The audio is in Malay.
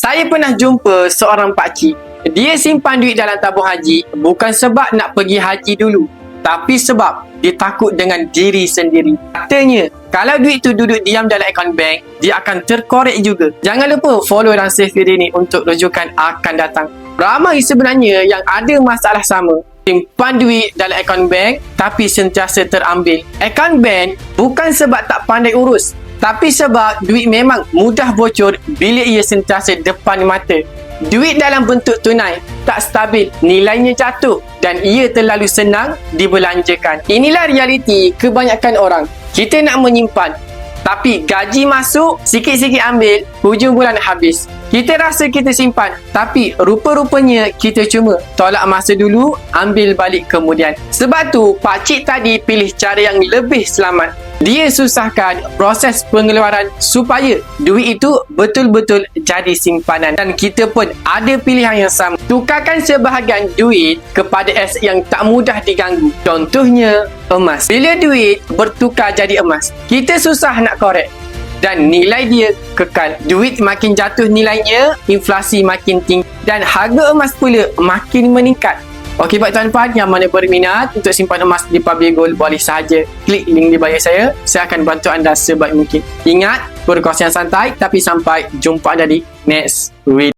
Saya pernah jumpa seorang pakcik. Dia simpan duit dalam tabung haji bukan sebab nak pergi haji dulu, tapi sebab dia takut dengan diri sendiri. Katanya, kalau duit tu duduk diam dalam akaun bank, dia akan terkorek juga. Jangan lupa follow dan save video ni untuk rujukan akan datang. Ramai sebenarnya yang ada masalah sama. Simpan duit dalam akaun bank tapi sentiasa terambil. Akaun bank bukan sebab tak pandai urus, tapi sebab duit memang mudah bocor bila ia sentiasa depan mata. Duit dalam bentuk tunai tak stabil, nilainya jatuh dan ia terlalu senang dibelanjakan. Inilah realiti kebanyakan orang. Kita nak menyimpan, tapi gaji masuk, sikit-sikit ambil, hujung bulan habis. Kita rasa kita simpan, tapi rupa-rupanya kita cuma tolak masa dulu, ambil balik kemudian. Sebab tu, pakcik tadi pilih cara yang lebih selamat. Dia susahkan proses pengeluaran supaya duit itu betul-betul jadi simpanan. Dan kita pun ada pilihan yang sama. Tukarkan sebahagian duit kepada aset yang tak mudah diganggu. Contohnya, emas. Bila duit bertukar jadi emas, kita susah nak korek. Dan nilai dia kekal. Duit makin jatuh nilainya, inflasi makin tinggi. Dan harga emas pula makin meningkat. Okey, buat tuan-tuan yang mana berminat untuk simpan emas di Public Gold, boleh sahaja klik link di bio saya. Saya akan bantu anda sebaik mungkin. Ingat, berkos yang santai, tapi sampai jumpa anda di next video.